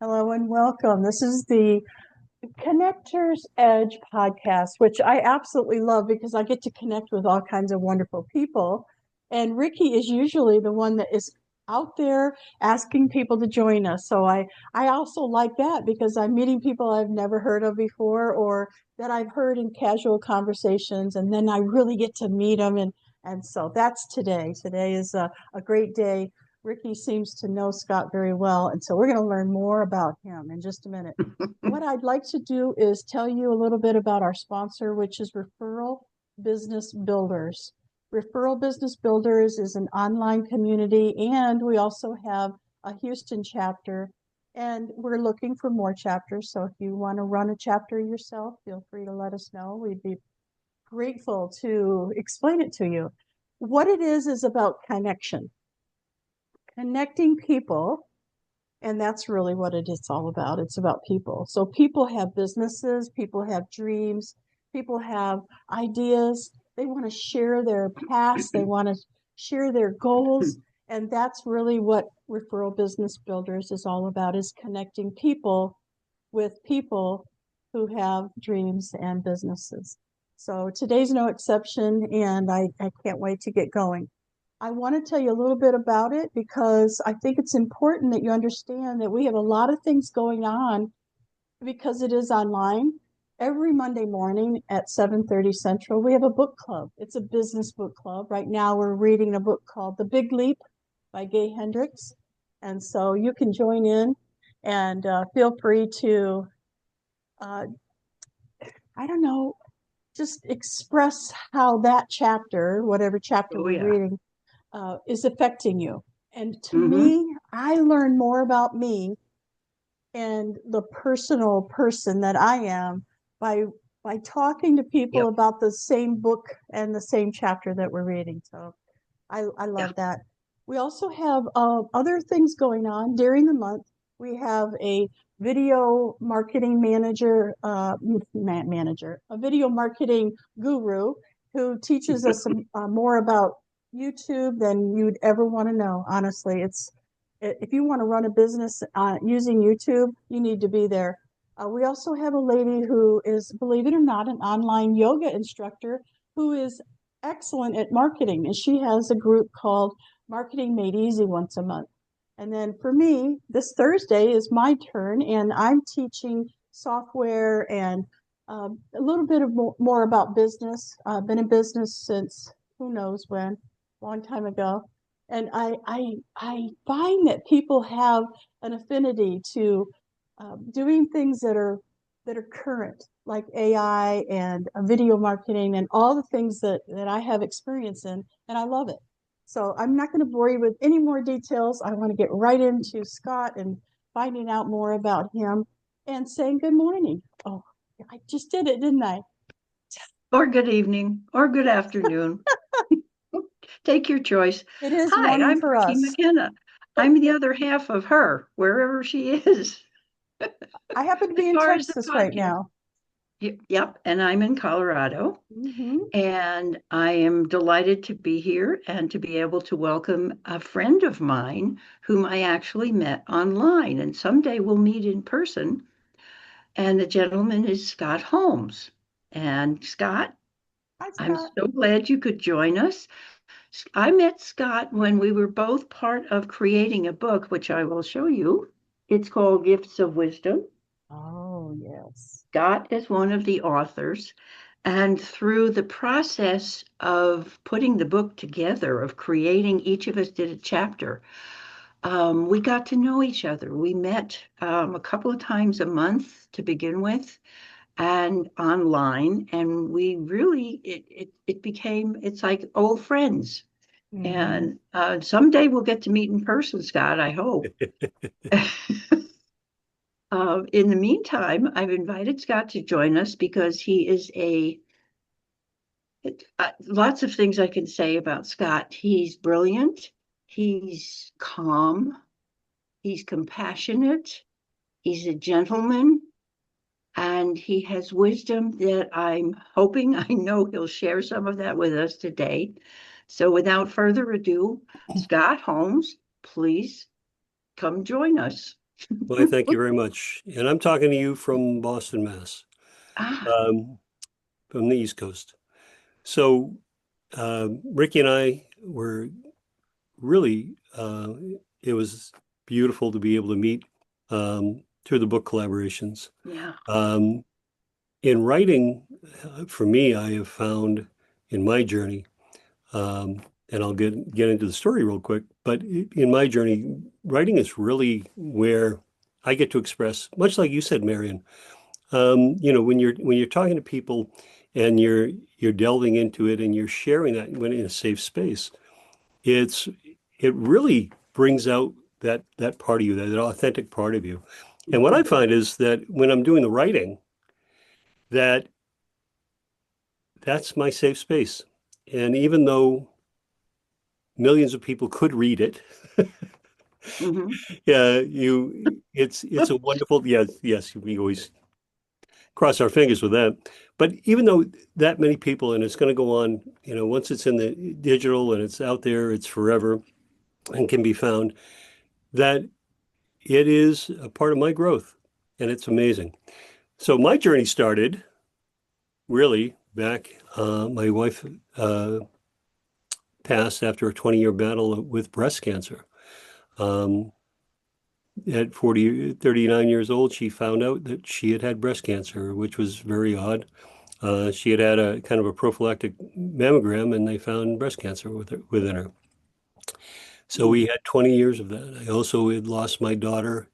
Hello and welcome. This is the Connectors Edge podcast, which I absolutely love because I get to connect with all kinds of wonderful people. And Ricki is usually the one that is out there asking people to join us. So I also like that because I'm meeting people I've never heard of before or that I've heard in casual conversations, and then I really get to meet them. And so that's today. Today is a great day. Ricki seems to know Scott very well, and so we're going to learn more about him in just a minute. What I'd like to do is tell you a little bit about our sponsor, which is Referral Business Builders. Referral Business Builders is an online community, and we also have a Houston chapter, and we're looking for more chapters. So if you want to run a chapter yourself, feel free to let us know. We'd be grateful to explain it to you. What it is about connection, connecting people, and that's really what it is all about. It's about people. So people have businesses, people have dreams, people have ideas. They want to share their past, they want to share their goals. And that's really what Referral Business Builders is all about, is connecting people with people who have dreams and businesses. So today's no exception, and I can't wait to get going. I want to tell you a little bit about it because I think it's important that you understand that we have a lot of things going on because it is online. Every Monday morning at 7:30 Central, we have a book club. It's a business book club. Right now we're reading a book called The Big Leap by Gay Hendricks. And so you can join in and feel free to, uh, I don't know, just express how that chapter, whatever chapter Oh we're yeah. reading, is affecting you. And to Mm-hmm. me, I learn more about me and the personal person that I am by talking to people Yep. about the same book and the same chapter that we're reading. So I Yeah. love that. We also have other things going on during the month. We have a video marketing a video marketing guru who teaches us more about YouTube than you'd ever want to know. Honestly, it's if you want to run a business using YouTube, you need to be there. We also have a lady who is, believe it or not, an online yoga instructor who is excellent at marketing, and she has a group called Marketing Made Easy once a month. And then for me, this Thursday is my turn, and I'm teaching software and a little bit of more about business. I've been in business since who knows when, long time ago. And I find that people have an affinity to doing things that are current, like AI and video marketing and all the things that I have experience in, and I love it. So I'm not going to bore you with any more details. I want to get right into Scott and finding out more about him and saying good morning. Oh, I just did it, didn't I? Or good evening or good afternoon. Take your choice. It is Hi, morning I'm for Ricki us. McKenna. I'm the other half of her, wherever she is. I happen to As be in far as the Texas right podcast. now. Yep, and I'm in Colorado. Hmm. And I am delighted to be here and to be able to welcome a friend of mine whom I actually met online. And someday we'll meet in person. And the gentleman is Scott Holmes. And Scott, Hi, I'm Scott. so glad you could join us. I met Scott when we were both part of creating a book, which I will show you. It's called Gifts of Wisdom. Oh, yes. Scott is one of the authors. And through the process of putting the book together, of creating, each of us did a chapter. We got to know each other. We met a couple of times a month to begin with, and online, and we really it became, it's like old friends. Hmm. And someday we'll get to meet in person, Scott, I hope. In the meantime, I've invited Scott to join us because he is lots of things I can say about Scott. He's brilliant, he's calm, he's compassionate, he's a gentleman, and he has wisdom that I'm hoping, I know he'll share some of that with us today. So without further ado, Scott Holmes, please come join us. Well, I thank you very much. And I'm talking to you from Boston, Mass, Ah, um, from the East Coast. So, Ricky and I were really, it was beautiful to be able to meet through the book collaborations. yeah. Um, in writing, for me, I have found in my journey, um, and I'll get into the story real quick, but in my journey, writing is really where I get to express, much like you said, Marian. When you're talking to people and you're delving into it and you're sharing that when in a safe space, it's it really brings out that part of you, that authentic part of you. And what I Mhm. find is that when I'm doing the writing, that that's my safe space. And even though millions of people could read it, Mhm. yeah, it's a wonderful, yes, yes, we always cross our fingers with that. But even though that many people, and it's going to go on, once it's in the digital and it's out there, it's forever and can be found, that it is a part of my growth and it's amazing. So my journey started really back, my wife passed after a 20-year battle with breast cancer. Um, at 39 years old, she found out that she had had breast cancer, which was very odd. She had had a kind of a prophylactic mammogram, and they found breast cancer within her. So we Mm. had 20 years of that. I also had lost my daughter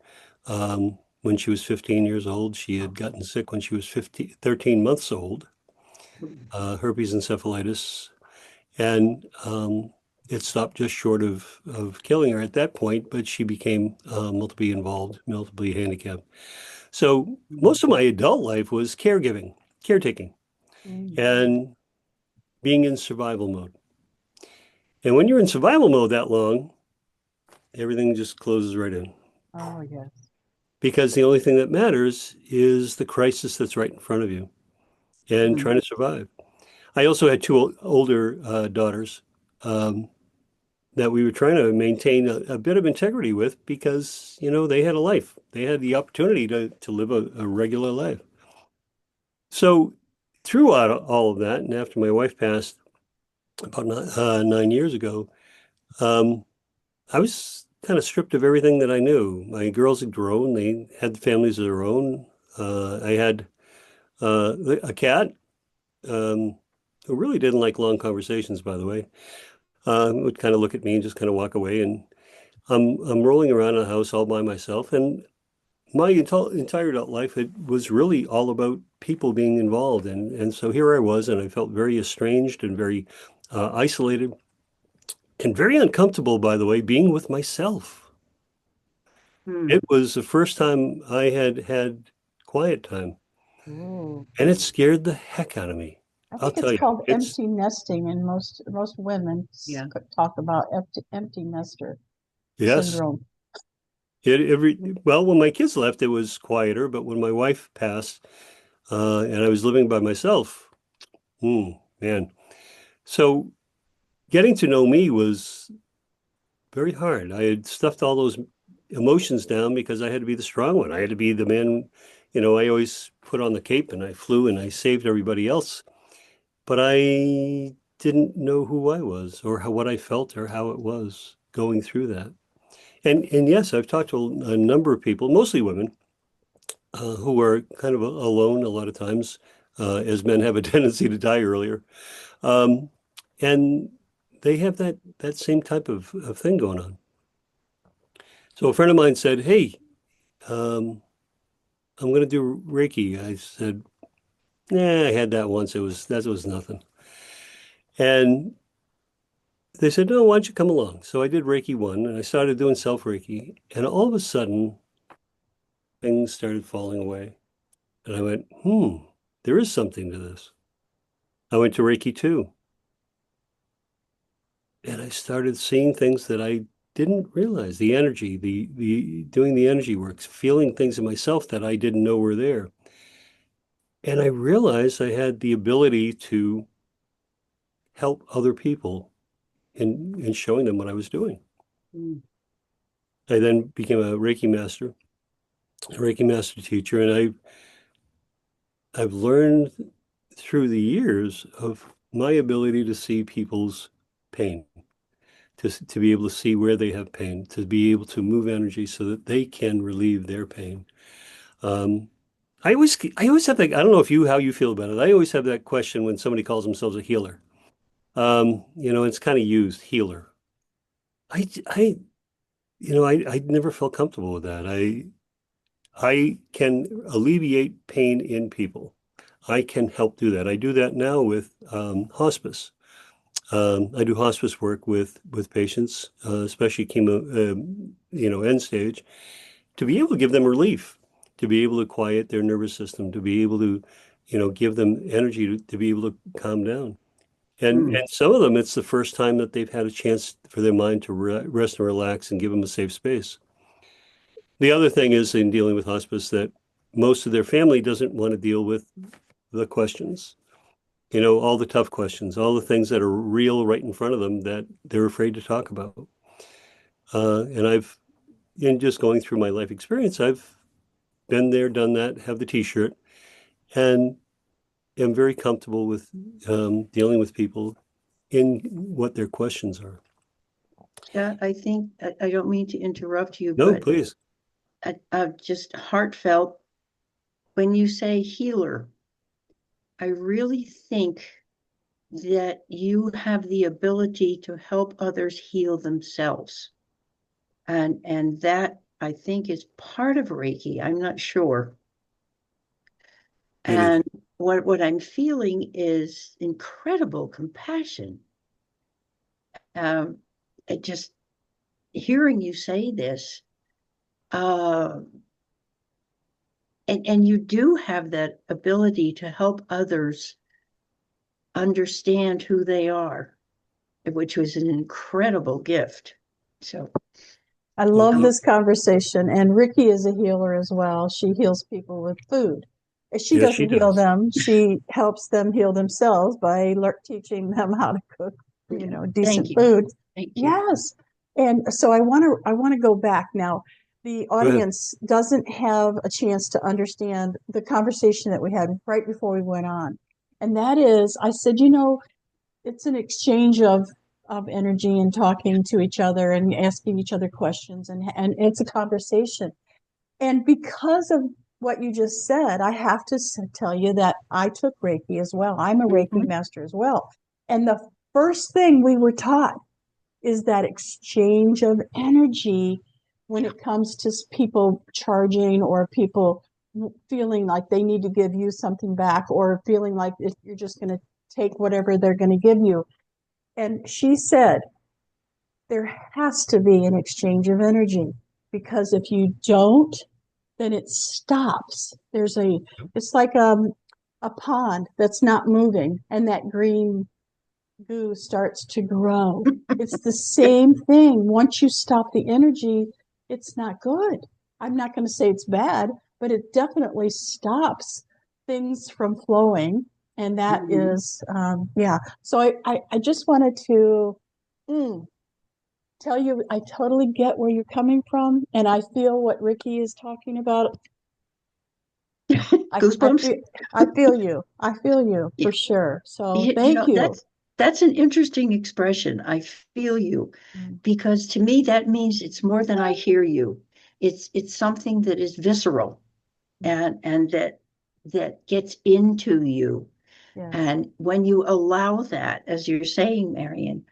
when she was 15 years old. She had gotten sick when she was 13 months old, herpes encephalitis, and it stopped just short of killing her at that point, but she became multiply involved, multiply handicapped. So most of my adult life was caregiving, caretaking, Mm. and being in survival mode. And when you're in survival mode that long, everything just closes right in Oh, yes. because the only thing that matters is the crisis that's right in front of you and Mm. trying to survive. I also had two older daughters that we were trying to maintain a bit of integrity with because, they had a life. They had the opportunity to live a regular life. So throughout all of that, and after my wife passed about 9 years ago, um, I was kind of stripped of everything that I knew. My girls had grown, they had families of their own. I had a cat who really didn't like long conversations, by the way. Would kind of look at me and just kind of walk away. And I'm rolling around in a house all by myself. And my entire adult life, it was really all about people being involved. And so here I was, and I felt very estranged and very isolated and very uncomfortable, by the way, being with myself. It Mm. was the first time I had had quiet time, Ooh. and it scared the heck out of me. I I'll think it's tell you, called it's empty nesting, and most women Yeah. talk about empty nester yes. syndrome. Well, when my kids left, it was quieter, but when my wife passed, and I was living by myself, man. So getting to know me was very hard. I had stuffed all those emotions down because I had to be the strong one. I had to be the man, I always put on the cape and I flew and I saved everybody else. But I didn't know who I was or what I felt or how it was going through that. And yes, I've talked to a number of people, mostly women, who are kind of alone a lot of times, as men have a tendency to die earlier. Um, and they have that same type of thing going on. So a friend of mine said, "Hey, um, I'm going to do Reiki." I said, "Nah, I had that once. That was nothing." And they said, "No, why don't you come along?" So I did Reiki 1 and I started doing self Reiki. And all of a sudden, things started falling away. And I went, there is something to this. I went to Reiki 2 and I started seeing things that I didn't realize, the energy, the doing the energy works, feeling things in myself that I didn't know were there. And I realized I had the ability to help other people in showing them what I was doing. Mm. I then became a Reiki master. a Reiki master teacher, and I've learned through the years of my ability to see people's pain, to be able to see where they have pain, to be able to move energy so that they can relieve their pain. Um, I always have that. I don't know if how you feel about it. I always have that question when somebody calls themselves a healer. It's kind of used healer. I, I never felt comfortable with that. I can alleviate pain in people. I can help do that. I do that now with hospice. I do hospice work with patients, especially chemo, end stage, to be able to give them relief, to be able to quiet their nervous system, to be able to, give them energy to be able to calm down. And some of them, it's the first time that they've had a chance for their mind to rest and relax and give them a safe space. The other thing is in dealing with hospice that most of their family doesn't want to deal with the questions, all the tough questions, all the things that are real right in front of them that they're afraid to talk about. And in just going through my life experience, I've been there, done that, have the t-shirt, and am very comfortable with dealing with people in what their questions are. Yeah, I think, I don't mean to interrupt you, No, but please. I've just heartfelt, when you say healer, I really think that you have the ability to help others heal themselves. And that, I think, is part of Reiki. I'm not sure. Maybe. And what I'm feeling is incredible compassion. It just hearing you say this, and you do have that ability to help others understand who they are, which was an incredible gift. So I love Well, this conversation. And Ricki is a healer as well. She heals people with food. She yes, she doesn't heal does. them. She helps them heal themselves by teaching them how to cook, yeah, thank decent you. food. Thank you. Yes. And so I want to go back now. The Go ahead. audience doesn't have a chance to understand the conversation that we had right before we went on. And that is, I said, it's an exchange of energy and talking to each other and asking each other questions, and it's a conversation. And because of what you just said, I have to tell you that I took Reiki as well. I'm a Reiki master as well. And the first thing we were taught is that exchange of energy when it comes to people charging or people feeling like they need to give you something back, or feeling like if you're just going to take whatever they're going to give you. And she said, there has to be an exchange of energy, because if you don't, then it stops. It's like a pond that's not moving, and that green goo starts to grow. It's the same thing. Once you stop the energy, it's not good. I'm not going to say it's bad, but it definitely stops things from flowing. And that is, yeah. So I just wanted to tell you, I totally get where you're coming from. And I feel what Ricki is talking about. Goosebumps. I feel you. I feel you for sure. So thank you. That's an interesting expression. I feel you, because to me that means it's more than I hear you. It's something that is visceral, and that gets into you. Yes. And when you allow that, as you're saying, Marian,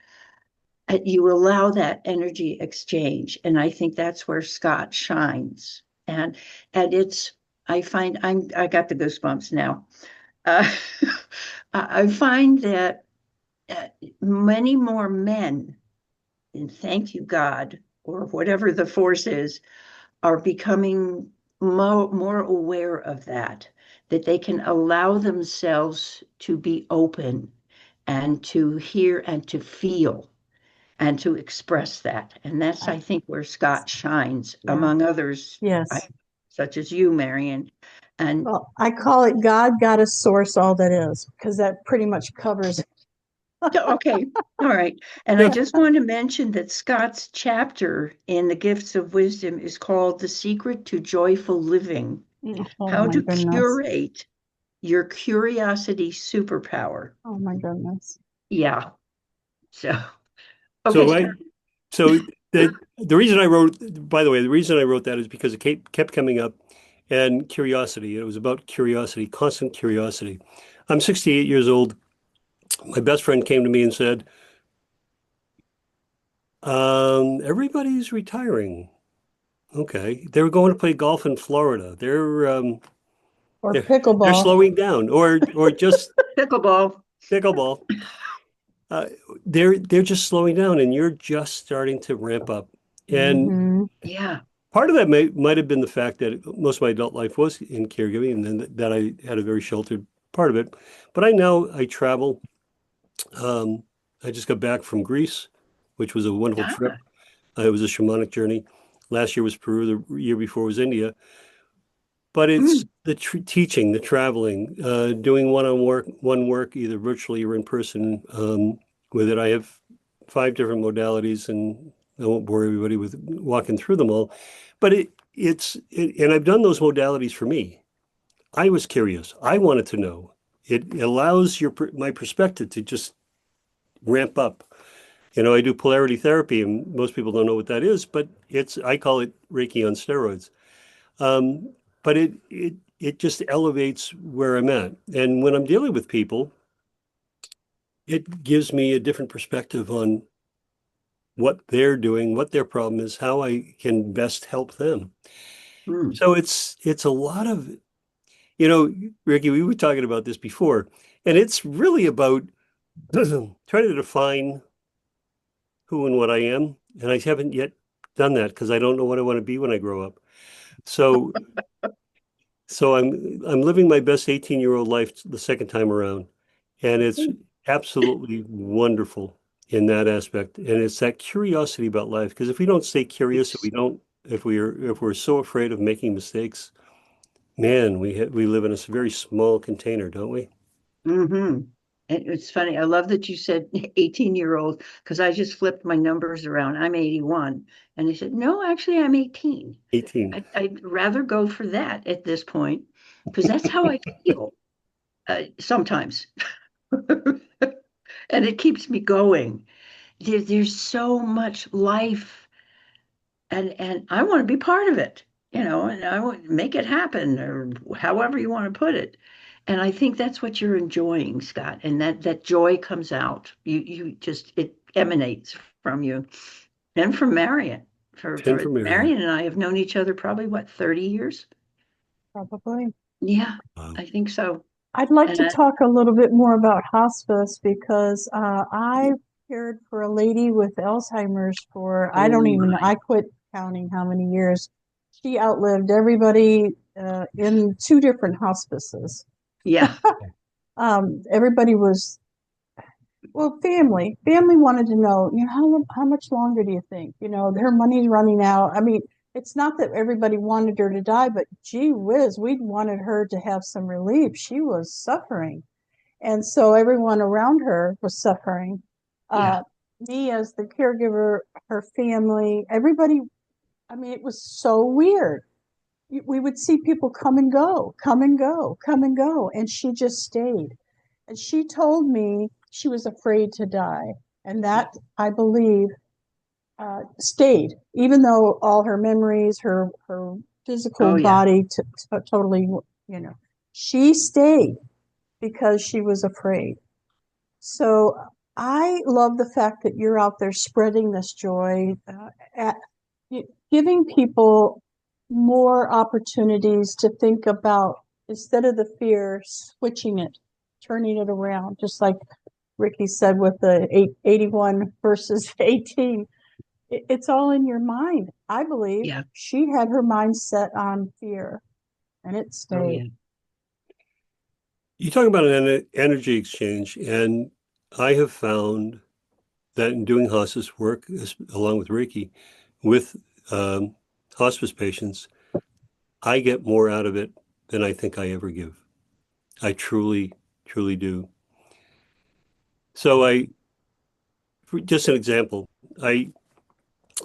you allow that energy exchange, and I think that's where Scott shines. And it's, I got the goosebumps now. Uh, I find that many more men, and thank you God, or whatever the force is, are becoming more aware of that they can allow themselves to be open and to hear and to feel and to express that. And that's, I think, where Scott shines, Yeah. among others, Yes. such as you, Marian. And Well, I call it God, Goddess, Source, all that is, because that pretty much covers Okay, all right. And I Yeah. just want to mention that Scott's chapter in the Gifts of Wisdom is called The Secret to Joyful Living: Oh How my to goodness. Curate Your Curiosity Superpower. Oh my goodness. Yeah. So, okay, So Scott. so the reason I wrote, by the way, the reason I wrote that is because it kept coming up, and curiosity. It was about curiosity, constant curiosity. I'm 68 years old. My best friend came to me and said, everybody's retiring. Okay. They were going to play golf in Florida. Or They're pickleball. slowing down, or just Pickleball. pickleball. Uh, they're just slowing down, and you're just starting to ramp up. And Hmm. Yeah. part of that might have been the fact that most of my adult life was in caregiving, and then that I had a very sheltered part of it. But I travel. Um, I just got back from Greece, which was a wonderful trip. Ah. It was a shamanic journey. Last year was Peru. The year before was India. But it's Mm. the teaching, the traveling, doing one work, either virtually or in person. With it, I have 5 different modalities, and I won't bore everybody with walking through them all. But and I've done those modalities for me. I was curious. I wanted to know. It allows my perspective to just ramp up. I do polarity therapy, and most people don't know what that is, but I call it Reiki on steroids. Um, but it just elevates where I'm at. And when I'm dealing with people, it gives me a different perspective on what they're doing, what their problem is, how I can best help them. Mm. So it's a lot of, Ricki, we were talking about this before, and it's really about trying to define who and what I am. And I haven't yet done that because I don't know what I want to be when I grow up. So So I'm living my best 18-year-old life the second time around, and it's absolutely wonderful in that aspect. And it's that curiosity about life, because if we don't stay curious, It's if we're so afraid of making mistakes, man, we live in a very small container, don't we? mm-hmm. It's funny. I love that you said 18-year-old because I just flipped my numbers around. I'm 81. And they said, no, actually, I'm 18. 18. I'd rather go for that at this point because that's how I feel sometimes. And it keeps me going. There's so much life, and I want to be part of it, and I want to make it happen, or however you want to put it. And I think that's what you're enjoying, Scott, and that joy comes out. You just it emanates from you and from Marian. And For for Marian. Marian and I have known each other probably what, 30 years? Probably. Yeah, Wow. I think so. I'd like And to talk a little bit more about hospice because I cared for a lady with Alzheimer's for, I oh don't even know, my, I quit counting how many years. She outlived everybody in 2 different hospices. yeah, Everybody was, well, family wanted to know, how much longer do you think? Her money's running out. I mean, it's not that everybody wanted her to die, but gee whiz, we wanted her to have some relief. She was suffering. And so everyone around her was suffering. yeah, Uh, Me as the caregiver, her family, everybody, I mean, it was so weird. We would see people come and go, come and go, come and go. And she just stayed. And she told me she was afraid to die. And that, I believe, stayed, even though all her memories, her physical oh yeah, body totally, she stayed because she was afraid. So I love the fact that you're out there spreading this joy, at, giving people more opportunities to think about, instead of the fear, switching it, turning it around, just like Ricki said with the 81 versus 18. It's all in your mind. I believe yeah, she had her mind set on fear, and it oh stayed. yeah, You talk about an energy exchange, and I have found that in doing hospice work, along with Reiki, with um, hospice patients, I get more out of it than I think I ever give. I truly, truly do. So just an example, there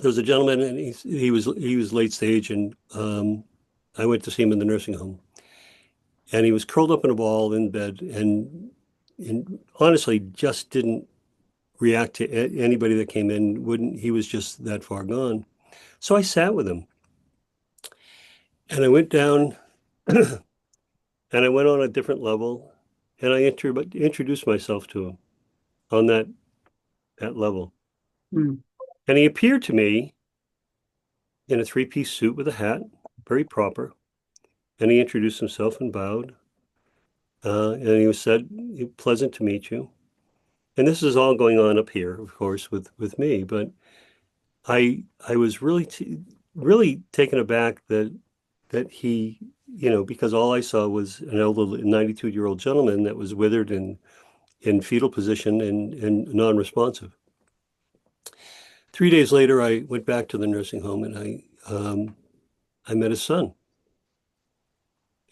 was a gentleman, and he was late stage, and I went to see him in the nursing home, and he was curled up in a ball in bed, and honestly just didn't react to anybody that came in. Wouldn't He was just that far gone. So I sat with him, and I went down, and I went on a different level, and I introduced myself to him on that level, Mm. and he appeared to me in a three-piece suit with a hat, very proper. And he introduced himself and bowed. And he said, "Pleasant to meet you." And this is all going on up here, of course, with me. But I was really taken aback that he, because all I saw was an elderly 92-year-old gentleman that was withered and in fetal position and non-responsive. 3 days later, I went back to the nursing home, and I met his son.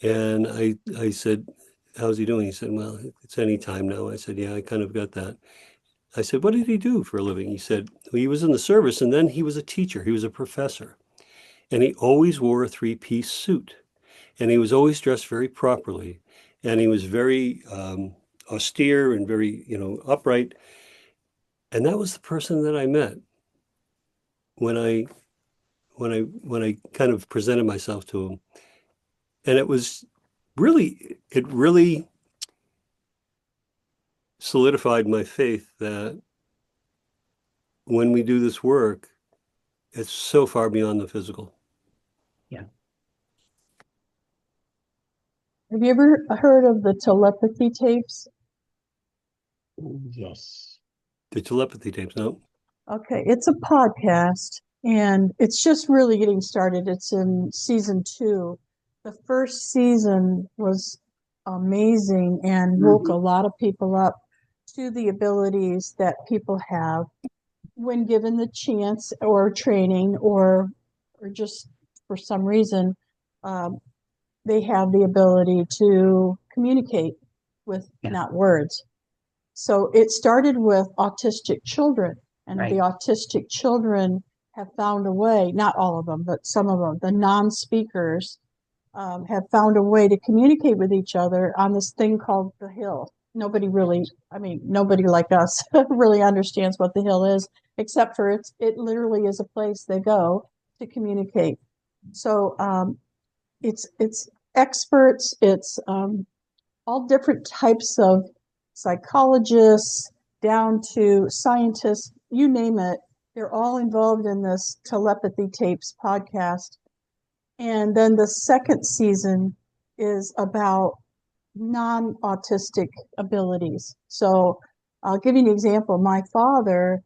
And I said, "How's he doing?" He said, "Well, it's any time now." I said, "Yeah, I kind of got that." I said, "What did he do for a living?" He said, "Well, he was in the service, and then he was a teacher. He was a professor. And he always wore a three-piece suit. And he was always dressed very properly. And he was very austere and very, upright." And that was the person that I met when I kind of presented myself to him. And it really solidified my faith that when we do this work, it's so far beyond the physical. Yeah. Have you ever heard of the telepathy tapes? Yes. The telepathy tapes, no? Okay, it's a podcast and it's just really getting started. It's in season 2. The first season was amazing and woke a lot of people up to the abilities that people have when given the chance or training or just for some reason they have the ability to communicate with not words. So it started with autistic children, and the autistic children have found a way, not all of them, but some of them, the non-speakers have found a way to communicate with each other on this thing called the hill. Nobody like us really understands what the hill is, except for it literally is a place they go to communicate. So it's experts, it's all different types of psychologists down to scientists, you name it. They're all involved in this Telepathy Tapes podcast. And then the second season is about non-autistic abilities. So I'll give you an example. My father,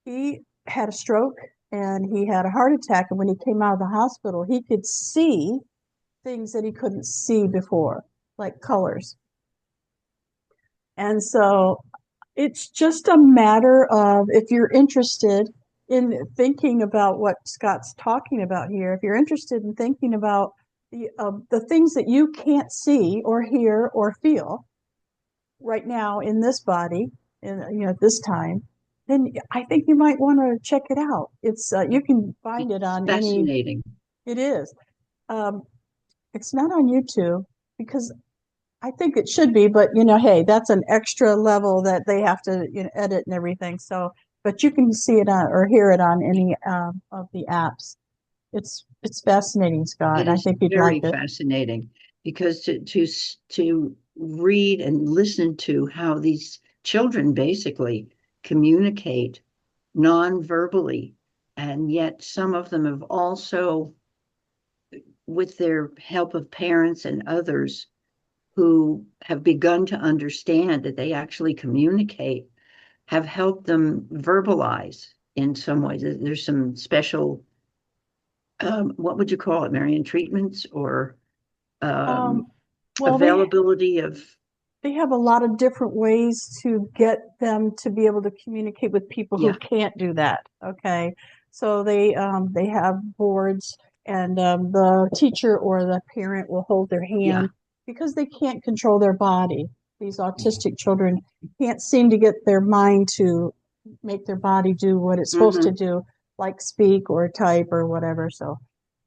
he had a stroke and he had a heart attack. And when he came out of the hospital, he could see things that he couldn't see before, like colors. And so it's just a matter of, if you're interested in thinking about what Scott's talking about here, if you're interested in thinking about the things that you can't see or hear or feel right now in this body, at this time, then I think you might want to check it out. It's you can find it on fascinating. It is. It's not on YouTube because I think it should be, but hey, that's an extra level that they have to edit and everything. So, but you can see it on or hear it on any of the apps. It's fascinating, Scott. I think you'd like it. Very fascinating because to read and listen to how these children basically communicate non-verbally, and yet some of them have also, with their help of parents and others who have begun to understand that they actually communicate, have helped them verbalize in some ways. There's some special, what would you call it, Marian, treatments or availability of... They have a lot of different ways to get them to be able to communicate with people who can't do that. Okay. So they have boards, and the teacher or the parent will hold their hand because they can't control their body. these autistic children can't seem to get their mind to make their body do what it's supposed to do, like speak or type or whatever. So,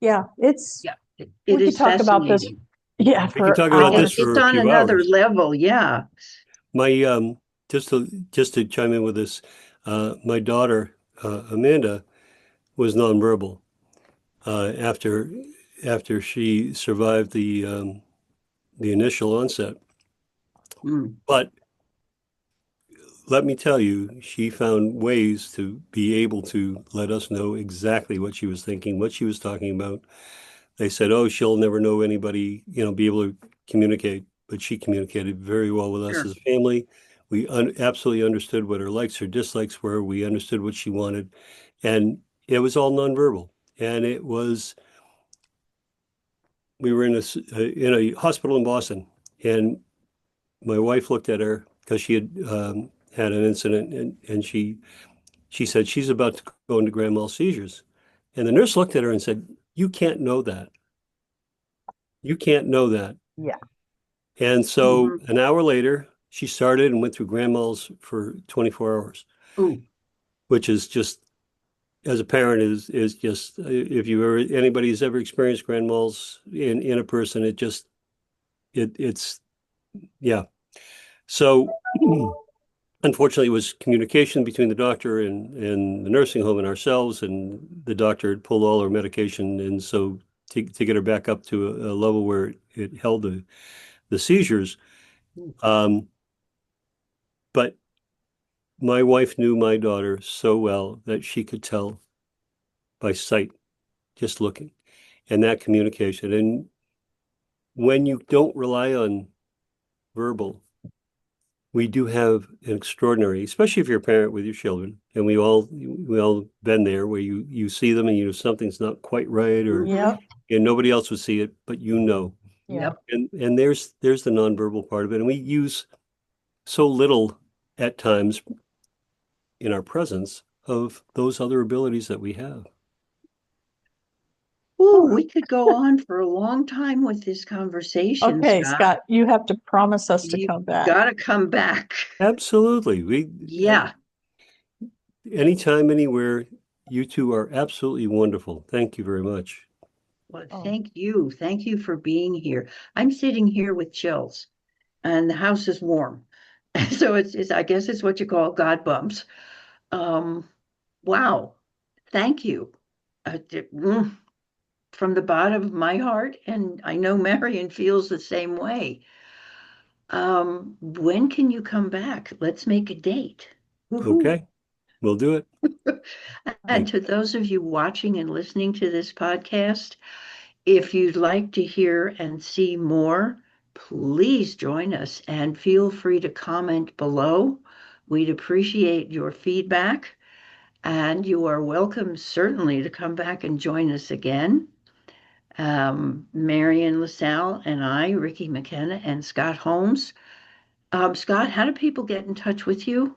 yeah, it's it we could is talk about this, fascinating. yeah, We could for talk about this hours. for It's a on few another hours. level, yeah. My just to chime in with this, my daughter Amanda was nonverbal after she survived the initial onset. Mm. But let me tell you, she found ways to be able to let us know exactly what she was thinking, what she was talking about. They said, "Oh, she'll never know anybody, be able to communicate," but she communicated very well with us Sure. as a family. We absolutely understood what her likes, her dislikes were. We understood what she wanted, and it was all nonverbal. And we were in a hospital in Boston, and my wife looked at her because she had had an incident, and she said she's about to go into grand mal seizures, and the nurse looked at her and said, "You can't know that. You can't know that." Yeah. And so Mhm. an hour later, she started and went through grand mals for 24 hours, Ooh, which is just, as a parent, is just, if you ever, anybody's ever experienced grand mals in a person, it's, yeah. So unfortunately, it was communication between the doctor and the nursing home and ourselves, and the doctor had pulled all her medication. And so to get her back up to a level where it held the seizures. But my wife knew my daughter so well that she could tell by sight, just looking, and that communication. And when you don't rely on verbal, we do have an extraordinary, especially if you're a parent with your children, and we all been there where you see them and something's not quite right, or Yep. and nobody else would see it, but Yeah. yep. and there's the nonverbal part of it, and we use so little at times in our presence of those other abilities that we have. Ooh, we could go on for a long time with this conversation, Okay, Scott. Scott, you have to promise us to You come back. gotta come back. Absolutely. Yeah. Anytime, anywhere, you two are absolutely wonderful. Thank you very much. Well, Oh. thank you. Thank you for being here. I'm sitting here with chills, and the house is warm. So it's I guess it's what you call God bumps. Um, wow. Thank you. From the bottom of my heart, and I know Marian feels the same way. When can you come back? Let's make a date. Woohoo. Okay, we'll do it. And to those of you watching and listening to this podcast, if you'd like to hear and see more, please join us and feel free to comment below. We'd appreciate your feedback, and you are welcome certainly to come back and join us again. Marian LaSalle and I, Ricki McKenna and Scott Holmes. Scott, how do people get in touch with you?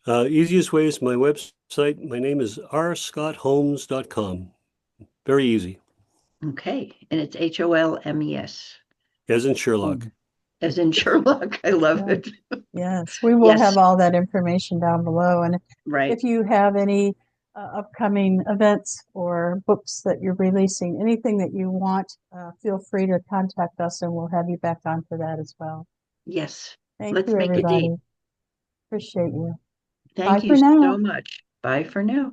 Easiest way is my website. My name is rscottholmes.com. Very easy, Okay, and it's Holmes, as in Sherlock. as in Sherlock. I love Yeah. it. Yes, we will Yes, have all that information down below. And right. if you have any upcoming events or books that you're releasing, anything that you want, feel free to contact us and we'll have you back on for that as well. Yes. Thank Let's you, make a date. everybody. Appreciate you. Thank Bye you for now. so much. Bye for now.